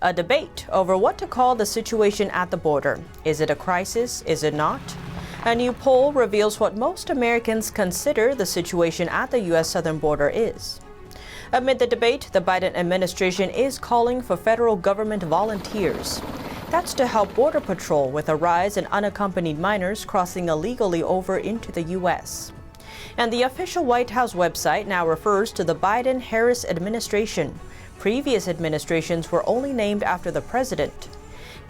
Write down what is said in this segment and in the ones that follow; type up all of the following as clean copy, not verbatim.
A debate over what to call the situation at the border. Is it a crisis? Is it not? A new poll reveals what most Americans consider the situation at the U.S. southern border is. Amid the debate, the Biden administration is calling for federal government volunteers. That's to help Border Patrol with a rise in unaccompanied minors crossing illegally over into the U.S. And the official White House website now refers to the Biden-Harris administration. Previous administrations were only named after the president.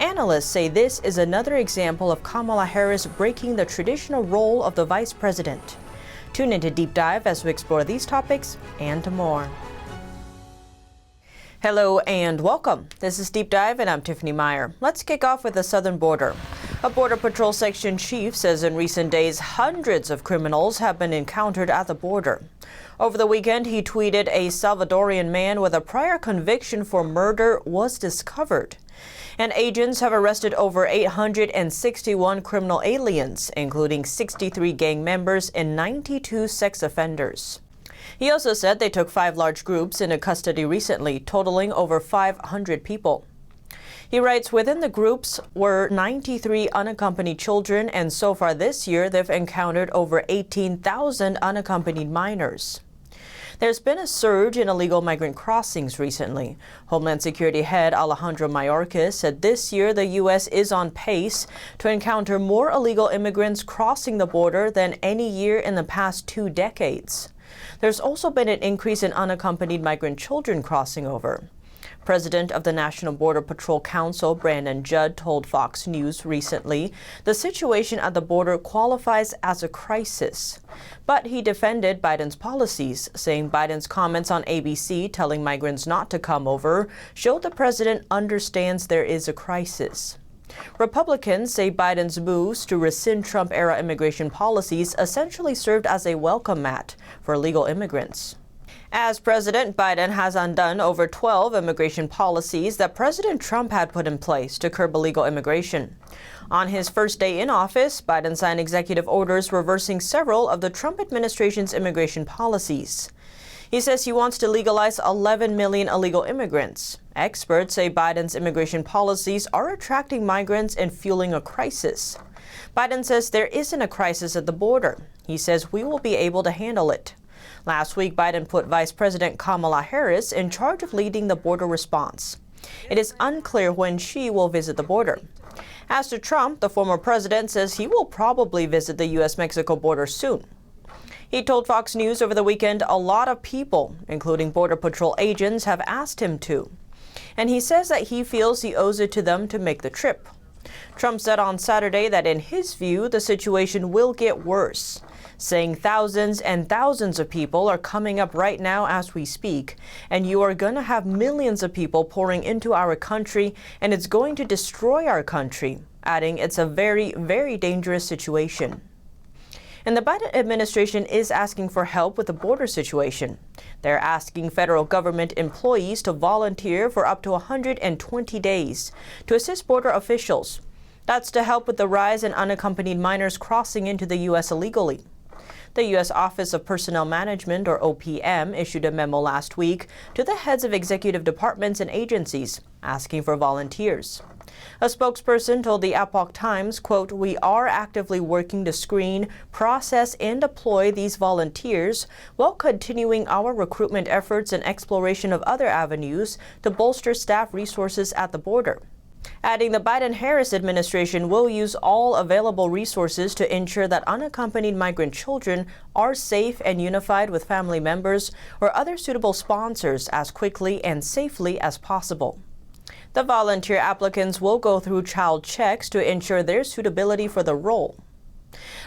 Analysts say this is another example of Kamala Harris breaking the traditional role of the vice president. Tune into Deep Dive as we explore these topics and more. Hello and welcome. This is Deep Dive and I'm Tiffany Meier. Let's kick off with the southern border. A Border Patrol section chief says in recent days hundreds of criminals have been encountered at the border. Over the weekend, he tweeted a Salvadorian man with a prior conviction for murder was discovered. And agents have arrested over 861 criminal aliens, including 63 gang members and 92 sex offenders. He also said they took 5 large groups into custody recently, totaling over 500 people. He writes, within the groups were 93 unaccompanied children, and so far this year they've encountered over 18,000 unaccompanied minors. There's been a surge in illegal migrant crossings recently. Homeland Security head Alejandro Mayorkas said this year the U.S. is on pace to encounter more illegal immigrants crossing the border than any year in the past 2 decades. There's also been an increase in unaccompanied migrant children crossing over. President of the National Border Patrol Council, Brandon Judd, told Fox News recently the situation at the border qualifies as a crisis. But he defended Biden's policies, saying Biden's comments on ABC telling migrants not to come over showed the president understands there is a crisis. Republicans say Biden's moves to rescind Trump-era immigration policies essentially served as a welcome mat for illegal immigrants. As president, Biden has undone over 12 immigration policies that President Trump had put in place to curb illegal immigration. On his first day in office, Biden signed executive orders reversing several of the Trump administration's immigration policies. He says he wants to legalize 11 million illegal immigrants. Experts say Biden's immigration policies are attracting migrants and fueling a crisis. Biden says there isn't a crisis at the border. He says we will be able to handle it. Last week, Biden put Vice President Kamala Harris in charge of leading the border response. It is unclear when she will visit the border. As to Trump, the former president says he will probably visit the U.S.-Mexico border soon. He told Fox News over the weekend a lot of people, including Border Patrol agents, have asked him to. And he says that he feels he owes it to them to make the trip. Trump said on Saturday that in his view, the situation will get worse, saying thousands and thousands of people are coming up right now as we speak, and you are going to have millions of people pouring into our country, and it's going to destroy our country, adding it's a very, very dangerous situation. And the Biden administration is asking for help with the border situation. They're asking federal government employees to volunteer for up to 120 days to assist border officials. That's to help with the rise in unaccompanied minors crossing into the U.S. illegally. The U.S. Office of Personnel Management, or OPM, issued a memo last week to the heads of executive departments and agencies asking for volunteers. A spokesperson told the Epoch Times, quote, "We are actively working to screen, process, and deploy these volunteers while continuing our recruitment efforts and exploration of other avenues to bolster staff resources at the border." Adding the Biden-Harris administration will use all available resources to ensure that unaccompanied migrant children are safe and unified with family members or other suitable sponsors as quickly and safely as possible. The volunteer applicants will go through child checks to ensure their suitability for the role.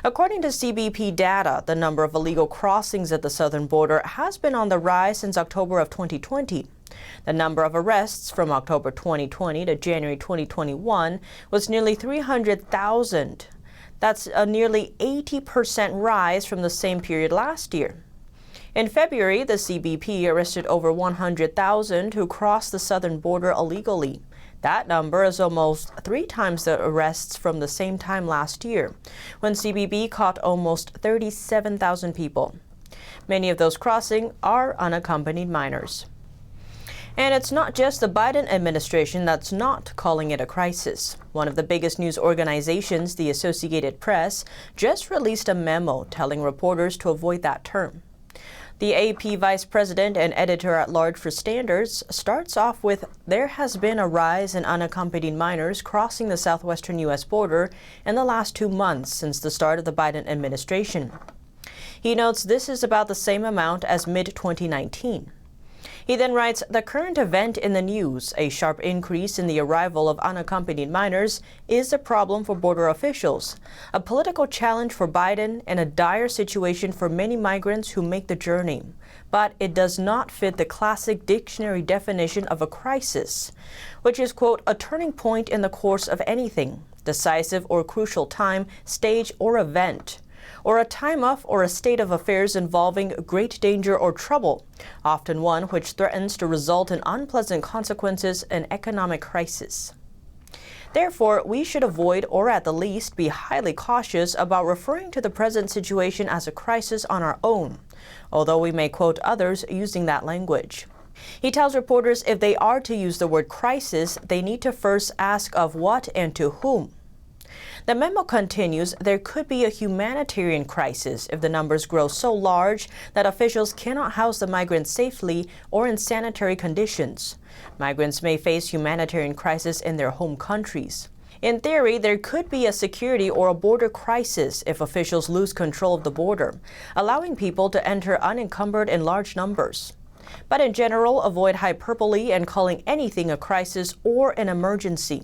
According to CBP data, the number of illegal crossings at the southern border has been on the rise since October of 2020. The number of arrests from October 2020 to January 2021 was nearly 300,000. That's a nearly 80% rise from the same period last year. In February, the CBP arrested over 100,000 who crossed the southern border illegally. That number is almost 3 times the arrests from the same time last year, when CBP caught almost 37,000 people. Many of those crossing are unaccompanied minors. And it's not just the Biden administration that's not calling it a crisis. One of the biggest news organizations, the Associated Press, just released a memo telling reporters to avoid that term. The AP vice president and editor-at-large for Standards starts off with, "There has been a rise in unaccompanied minors crossing the southwestern U.S. border in the last 2 months since the start of the Biden administration." He notes this is about the same amount as mid-2019. He then writes, "The current event in the news, a sharp increase in the arrival of unaccompanied minors, is a problem for border officials, a political challenge for Biden, and a dire situation for many migrants who make the journey. But it does not fit the classic dictionary definition of a crisis, which is, quote, a turning point in the course of anything, decisive or crucial time, stage, or event, or a time of or a state of affairs involving great danger or trouble, often one which threatens to result in unpleasant consequences and economic crisis. Therefore, we should avoid, or at the least be highly cautious about referring to the present situation as a crisis on our own, although we may quote others using that language." He tells reporters if they are to use the word crisis, they need to first ask of what and to whom. The memo continues, there could be a humanitarian crisis if the numbers grow so large that officials cannot house the migrants safely or in sanitary conditions. Migrants may face humanitarian crisis in their home countries. In theory, there could be a security or a border crisis if officials lose control of the border, allowing people to enter unencumbered in large numbers. But in general, avoid hyperbole and calling anything a crisis or an emergency.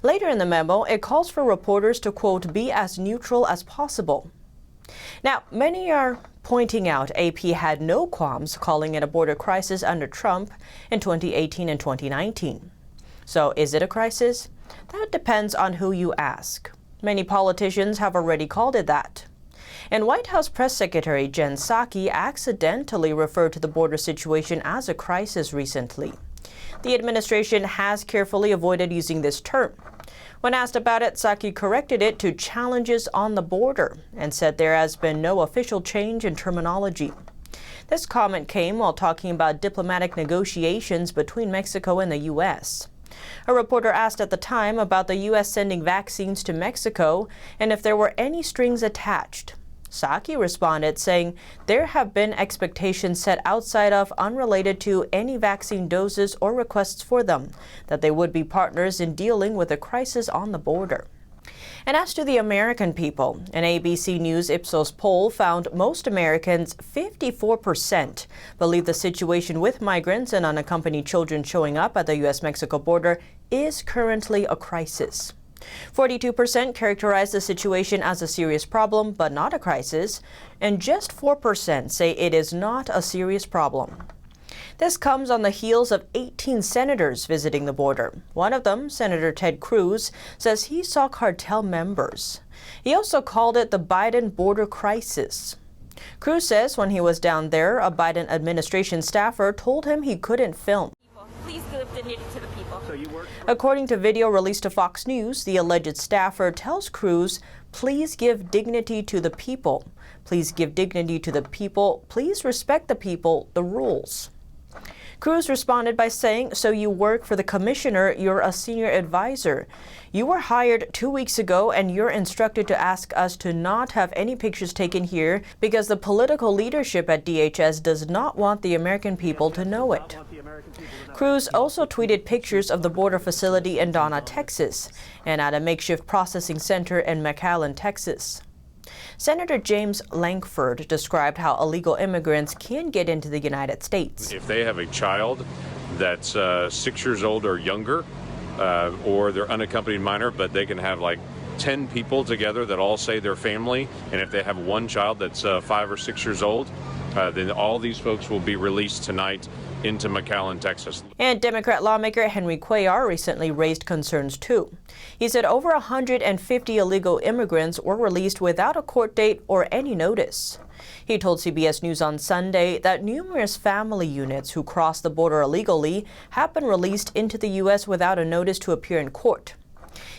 Later in the memo, it calls for reporters to, quote, be as neutral as possible. Now, many are pointing out AP had no qualms calling it a border crisis under Trump in 2018 and 2019. So is it a crisis? That depends on who you ask. Many politicians have already called it that. And White House Press Secretary Jen Psaki accidentally referred to the border situation as a crisis recently. The administration has carefully avoided using this term. When asked about it, Psaki corrected it to challenges on the border and said there has been no official change in terminology. This comment came while talking about diplomatic negotiations between Mexico and the U.S. A reporter asked at the time about the U.S. sending vaccines to Mexico and if there were any strings attached. Psaki responded saying there have been expectations set outside of, unrelated to any vaccine doses or requests for them, that they would be partners in dealing with a crisis on the border. And as to the American people, an ABC News Ipsos poll found most Americans, 54%, believe the situation with migrants and unaccompanied children showing up at the U.S.-Mexico border is currently a crisis. 42% characterize the situation as a serious problem but not a crisis, and just 4% say it is not a serious problem. This comes on the heels of 18 senators visiting the border. One of them, Senator Ted Cruz, says he saw cartel members. He also called it the Biden border crisis. Cruz says when he was down there, a Biden administration staffer told him he couldn't film. Please give dignity to the people. According to video released to Fox News, the alleged staffer tells Cruz, "Please give dignity to the people. Please give dignity to the people. Please respect the people, the rules." Cruz responded by saying, "So you work for the commissioner, you're a senior advisor. You were hired 2 weeks ago and you're instructed to ask us to not have any pictures taken here because the political leadership at DHS does not want the American people to know it." Cruz also tweeted pictures of the border facility in Donna, Texas, and at a makeshift processing center in McAllen, Texas. Senator James Lankford described how illegal immigrants can get into the United States. If they have a child that's 6 years old or younger, or they're unaccompanied minor, but they can have like 10 people together that all say they're family, and if they have one child that's 5 or 6 years old, then all these folks will be released tonight into McAllen, Texas. And Democrat lawmaker Henry Cuellar recently raised concerns too. He said over 150 illegal immigrants were released without a court date or any notice. He told CBS News on Sunday that numerous family units who crossed the border illegally have been released into the U.S. without a notice to appear in court.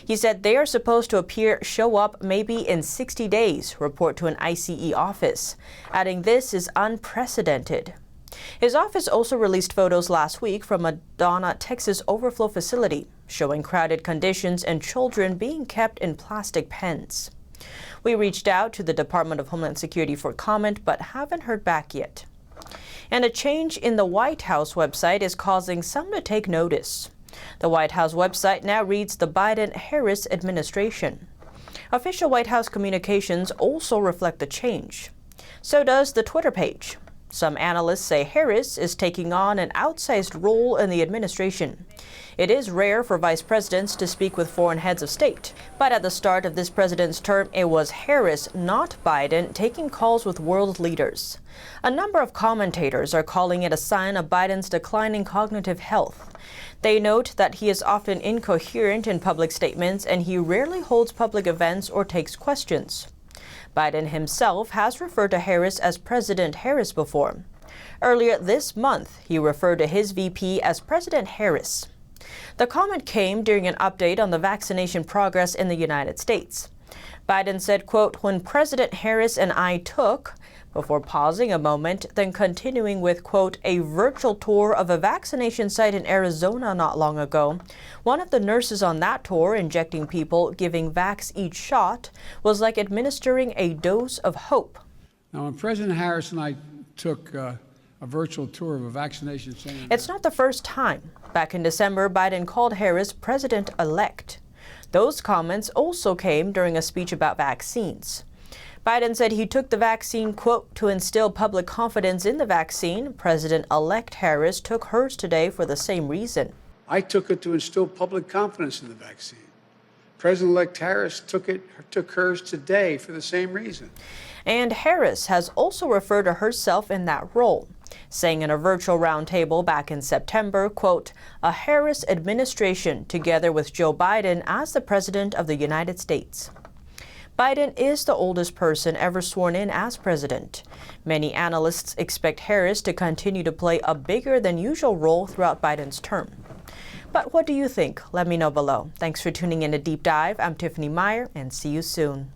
He said they are supposed to show up maybe in 60 days, report to an ICE office, adding this is unprecedented. His office also released photos last week from a Donna, Texas overflow facility, showing crowded conditions and children being kept in plastic pens. We reached out to the Department of Homeland Security for comment, but haven't heard back yet. And a change in the White House website is causing some to take notice. The White House website now reads the Biden-Harris administration. Official White House communications also reflect the change. So does the Twitter page. Some analysts say Harris is taking on an outsized role in the administration. It is rare for vice presidents to speak with foreign heads of state. But at the start of this president's term, it was Harris, not Biden, taking calls with world leaders. A number of commentators are calling it a sign of Biden's declining cognitive health. They note that he is often incoherent in public statements and he rarely holds public events or takes questions. Biden himself has referred to Harris as President Harris before. Earlier this month, he referred to his VP as President Harris. The comment came during an update on the vaccination progress in the United States. Biden said, quote, "When President Harris and I took," before pausing a moment, then continuing with, quote, "a virtual tour of a vaccination site in Arizona not long ago. One of the nurses on that tour injecting people, giving vax each shot, was like administering a dose of hope." Now, when President Harris and I took a virtual tour of a vaccination center. It's not the first time. Back in December, Biden called Harris president-elect. Those comments also came during a speech about vaccines. Biden said he took the vaccine, quote, "to instill public confidence in the vaccine." President-elect Harris took hers today for the same reason. I took it to instill public confidence in the vaccine. President-elect Harris took hers today for the same reason. And Harris has also referred to herself in that role, saying in a virtual roundtable back in September, quote, "a Harris administration together with Joe Biden as the President of the United States." Biden is the oldest person ever sworn in as president. Many analysts expect Harris to continue to play a bigger than usual role throughout Biden's term. But what do you think? Let me know below. Thanks for tuning in to Deep Dive. I'm Tiffany Meier, and see you soon.